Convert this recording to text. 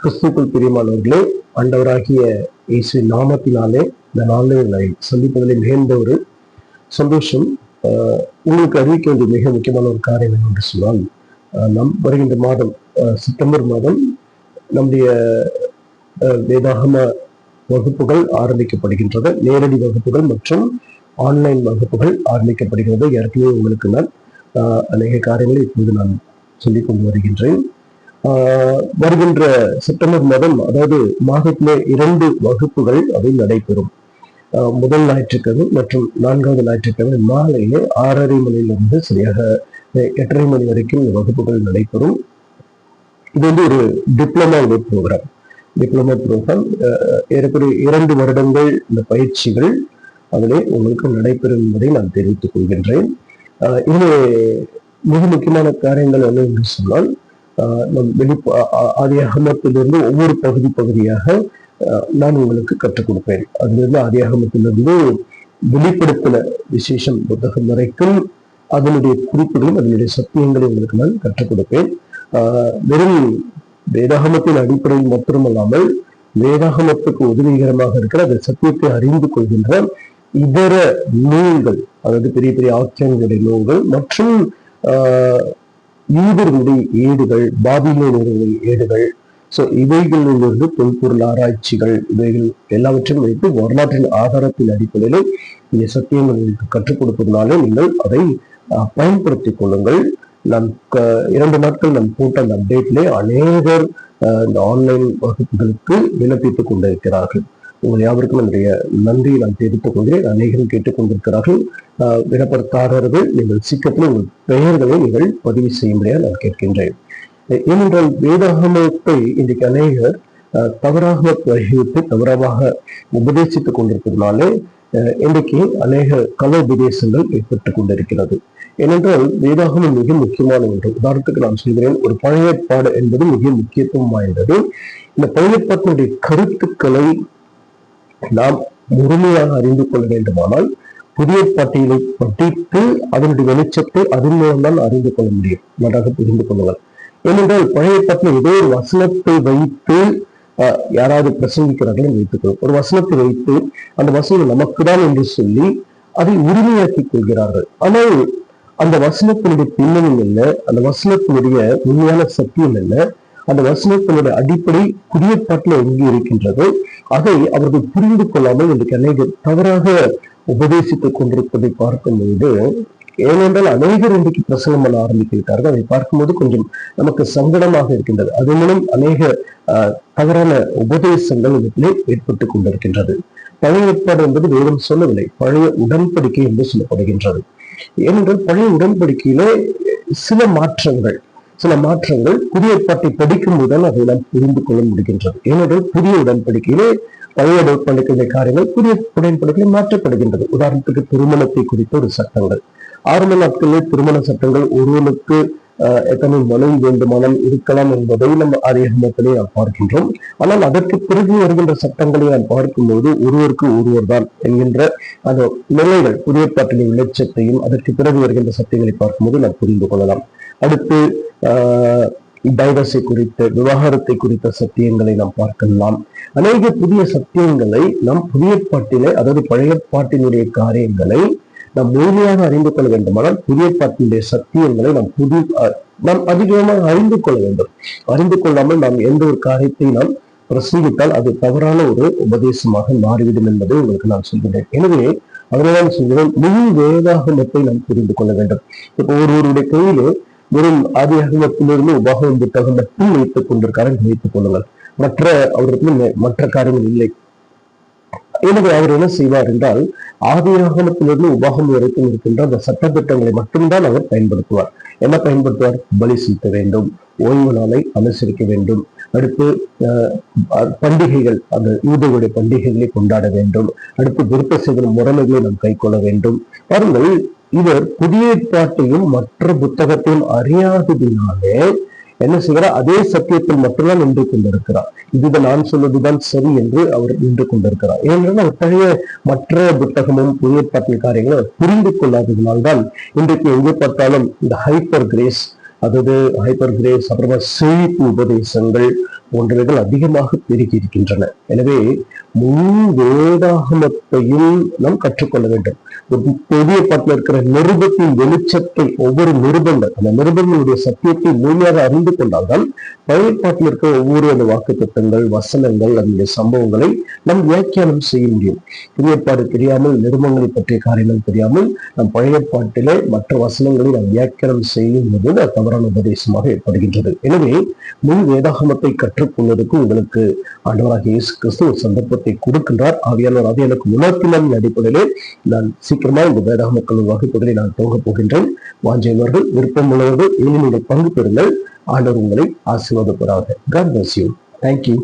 கிறிஸ்துக்குள் பிரியமானவர்களே, ஆண்டவராகிய இயேசுவின் நாமத்தினாலே இந்த நாளை சந்திப்பதில் மிகுந்த ஒரு சந்தோஷம். உங்களுக்கு அறிவிக்க வேண்டிய மிக முக்கியமான ஒரு காரியம் என்னென்று சொன்னால், நம் வருகின்ற மாதம் செப்டம்பர் மாதம் நம்முடைய வேதாகம வகுப்புகள் ஆரம்பிக்கப்படுகின்றது. நேரடி வகுப்புகள் மற்றும் ஆன்லைன் வகுப்புகள் ஆரம்பிக்கப்படுகிறது. ஏற்கனவே உங்களுக்கு நான் அநேக காரியங்களை இப்போது நான் சொல்லிக் கொண்டு வருகின்றேன். வருகின்ற செப்டம்பர் மாதம், அதாவது மாதத்திலே 2 வகுப்புகள் அவை நடைபெறும். முதல் ஞாயிற்றுக்கிழமை மற்றும் 4வது ஞாயிற்றுக்கிழமை மாலையிலே 6:30 மணியிலிருந்து சரியாக 8:30 மணி வரைக்கும் இந்த வகுப்புகள் நடைபெறும். இது ஒரு டிப்ளமா ப்ரோக்ராம். ஏறக்குறைய 2 வருடங்கள் இந்த பயிற்சிகள் அதிலே உங்களுக்கு நடைபெறும் என்பதை நான் தெரிவித்துக் கொள்கின்றேன். இதிலே மிக முக்கியமான காரியங்கள் என்ன என்று சொன்னால், ஆதியாகமத்திலிருந்து ஒவ்வொரு பகுதியாக நான் உங்களுக்கு கற்றுக் கொடுப்பேன். அதிலிருந்து ஆதியாகமத்திலிருந்து வெளிப்படுத்தின விசேஷம் புத்தகம் வரைக்கும் அதனுடைய குறிப்புகளும் அதனுடைய சத்தியங்களை உங்களுக்கு நான் கற்றுக் கொடுப்பேன். வெறும் வேதாகமத்தின் அடிப்படையில் மட்டுமல்லாமல் வேதாகமத்துக்கு உதவிகரமாக இருக்கிற அந்த சத்தியத்தை அறிந்து கொள்கின்ற இதர நூல்கள், அதாவது பெரிய பெரிய ஆக்கியங்களுடைய நூல்கள் மற்றும் யூதர்களுடைய ஏடுகள், பாபிலோனியர்களுடைய ஏடுகள், இவைகளிலிருந்து தொல்பொருள் ஆராய்ச்சிகள், இவைகள் எல்லாவற்றையும் வைத்து வரலாற்றின் ஆதாரத்தின் அடிப்படையில் இந்த சத்தியங்களுக்கு கற்றுக் கொடுப்பதனாலே நீங்கள் அதை பயன்படுத்திக் கொள்ளுங்கள். நான் 2 நாட்கள் நான் போட்ட அந்த அப்டேட்லே அநேகர் இந்த ஆன்லைன் வகுப்புகளுக்கு விண்ணப்பித்துக் கொண்டிருக்கிறார்கள். உங்கள் யாவருக்கும் என்னுடைய நன்றியை நான் தெரிவித்துக் கொள்கிறேன். அநேகரும் கேட்டுக்கொண்டிருக்கிறார்கள். விண்ணப்பதாரர்கள் நீங்கள் சீக்கிரத்தில் உங்கள் பெயர்களை நீங்கள் பதிவு செய்யும்படியாக நான் கேட்கின்றேன். ஏனென்றால் வேதாகமத்தை இன்றைக்கு அநேகர் தவறாக வகித்து தவறாக உபதேசித்துக் கொண்டிருப்பதனாலே இன்றைக்கு அநேக கலோபதேசங்கள் ஏற்பட்டுக் கொண்டிருக்கிறது. ஏனென்றால் வேதாகமம் மிக முக்கியமான ஒன்று. உதாரணத்துக்கு நான் சொல்கிறேன், ஒரு பழைய ஏற்பாடு என்பது மிக முக்கியத்துவம் வாய்ந்தது. இந்த பழைய ஏற்பாட்டினுடைய கருத்துக்களை நாம் முழுமையாக அறிந்து கொள்ள வேண்டுமானால் புதிய ஏற்பாட்டினை படித்து அதனுடைய வெளிச்சத்தை அதன் மூலம்தான் அறிந்து கொள்ள முடியும். நன்றாக புரிந்து கொள்ளுங்கள். ஏனென்றால் பழைய ஏற்பாட்டில் ஏதோ ஒரு வசனத்தை வைத்து யாராவது பிரசங்கிக்கிறார்கள் என்று வைத்துக்கொள்ளும். ஒரு வசனத்தை வைத்து அந்த வசனம் நமக்கு தான் என்று சொல்லி அதை உரிமையாக்கிக் கொள்கிறார்கள். ஆனால் அந்த வசனத்தினுடைய பின்னணியும் என்ன, அந்த வசனத்தினுடைய உண்மையான சத்தியம் என்ன, அந்த வசனத்தினுடைய அடிப்படை புதிய பாட்டில் எங்கே இருக்கின்றது, அதை அவர்கள் புரிந்து கொள்ளாமல் இன்றைக்கு அநேகர் தவறாக உபதேசித்துக் கொண்டிருப்பதை பார்க்கும்போது, ஏனென்றால் அநேகர் இன்றைக்கு பிரசங்கம் பண்ண ஆரம்பித்திருக்கார்கள். அதை பார்க்கும்போது கொஞ்சம் நமக்கு சங்கடமாக இருக்கின்றது. அதன் மூலம் அநேக தவறான உபதேசங்கள் இடத்திலே ஏற்பட்டுக் கொண்டிருக்கின்றது. பழைய ஏற்பாடு என்பது வேதம் சொல்லவில்லை, பழைய உடன்படிக்கை என்று சொல்லப்படுகின்றது. ஏனென்றால் பழைய உடன்படிக்கையிலே சில மாற்றங்கள் புதிய ஏற்பாட்டை படிக்கும் போதுதான் அதை நாம் புரிந்து கொள்ள முடிகின்றது. ஏனென்றால் புதிய உடன்படிக்கையிலே பழைய உடன்படிக்கை காரியங்கள் புதிய உடன்படிக்கையிலே மாற்றப்படுகின்றது. உதாரணத்துக்கு திருமணத்தை குறித்த ஒரு சட்டங்கள், ஆரம்ப நாட்களில் திருமண சட்டங்கள் ஒருவனுக்கு எத்தனை மனைவி வேண்டுமானால் இருக்கலாம் என்பதை நம்ம ஆதியாகமத்திலே நாம் பார்க்கின்றோம். ஆனால் அதற்கு பிறகு வருகின்ற சட்டங்களை நாம் பார்க்கும்போது ஒருவருக்கு ஒருவர் தான் என்கின்ற அந்த நிலைகள் புதிய ஏற்பாட்டின் வெளிச்சத்தையும் அதற்கு பிறகு வருகின்ற சட்டங்களை பார்க்கும்போது நாம் புரிந்து கொள்ளலாம். அடுத்து டைவர்ஸை குறித்த, விவாகரத்தை குறித்த சத்தியங்களை நாம் பார்க்கலாம். அநேக புதிய சத்தியங்களை நாம் புதிய ஏற்பாட்டிலே, அதாவது பழைய ஏற்பாட்டினுடைய காரியங்களை நாம் முழுமையாக அறிந்து கொள்ள வேண்டுமானால் புதிய ஏற்பாட்டினுடைய சத்தியங்களை நாம் அதிகமாக அறிந்து கொள்ள வேண்டும். அறிந்து கொள்ளாமல் நாம் எந்த ஒரு காரியத்தை நாம் பிரசங்கித்தால் அது தவறான ஒரு உபதேசமாக மாறிவிடும் என்பதை உங்களுக்கு நான் சொல்கிறேன். எனவே அதனால சொல்கிறேன், முழு வேதாகமத்தை நாம் புரிந்து கொள்ள வேண்டும். இப்போ ஒருவருடைய கையிலே வெறும் ஆதியாகமத்திலிருந்து உபாகமம் புத்தகம் மட்டும் வைத்துக் கொண்டிருக்காருன்னு வைத்துக் கொள்ளுங்கள். அவருக்கு மற்ற காரியங்கள் இல்லை. எனவே அவர் என்ன செய்வார் என்றால், ஆதியாகமத்திலிருந்து உபாகமம் வரைக்கும் இருக்கின்ற அந்த சட்டத்திட்டங்களை மட்டும்தான் அவர் பயன்படுத்துவார். என்ன பயன்படுத்துவார்? பலி செலுத்த வேண்டும், ஓய்வு நாளை அனுசரிக்க வேண்டும், அடுத்து பண்டிகைகள், அந்த யூதர்களுடைய பண்டிகைகளை கொண்டாட வேண்டும், அடுத்து விருப்ப செய்த முறைமைகளை நாம் கை கொள்ள வேண்டும். பாருங்கள், இவர் புதிய ஏற்பாட்டையும் மற்ற புத்தகத்தையும் அறியாததினாலே என்ன செய்கிறார்? அதே சத்தியத்தில் மட்டும்தான் நின்று கொண்டிருக்கிறார். இதுதான் நான் சொல்வதுதான் சரி என்று அவர் நின்று கொண்டிருக்கிறார். ஏனென்றால் அவர் பழைய மற்ற புத்தகமும் புதிய ஏற்பாட்டின் காரியங்களை அவர் புரிந்து கொள்ளாததினால்தான் இன்றைக்கு எங்கே பார்த்தாலும் இந்த ஹைப்பர் கிரேஸ், அப்புறமா செழிப்பு உபதேசங்கள், போன்றவைகள் அதிகமாக பெருகி இருக்கின்றன. எனவே முன் வேதாகமத்தையும் நாம் கற்றுக்கொள்ள வேண்டும். புதிய பாட்டில் இருக்கிற நிருபத்தின் வெளிச்சத்தை, ஒவ்வொரு நிருபங்கள், அந்த நிருபங்களுடைய சத்தியத்தை முழுமையாக அறிந்து கொண்டால்தான் பழைய பாட்டில் இருக்கிற ஒவ்வொரு அந்த வாக்கு திட்டங்கள், வசனங்கள், அதனுடைய சம்பவங்களை நாம் வியாக்கியானம் செய்ய முடியும். புதிய பாடு தெரியாமல், நிருபங்களை பற்றிய காரியங்கள் தெரியாமல் நம் பழைய பாட்டிலே மற்ற வசனங்களை நாம் வியாக்கியானம் செய்யும் போது அது தவறான உபதேசமாக ஏற்படுகின்றது. எனவே முன் வேதாகமத்தை கற்றுக்கொள்வதற்கு உங்களுக்கு ஆண்டவராகிய இயேசு கிறிஸ்து ஒரு சந்தர்ப்பத்தை கொடுக்கின்றார். ஆவியானவர் அதை எனக்கு உணர்த்தினான் அடிப்படையிலே நான் சீக்கிரமா இந்த வேதாகமக்கள் வகுப்புகளை நான் துவங்க போகின்றேன். வாஞ்சையவர்கள், விருப்பம் உள்ளவர்கள் இனிமேல் பங்கு பெறுங்கள். ஆண்டவர் உங்களை ஆசீர்வாதப்படுவார். God bless you. Thank you.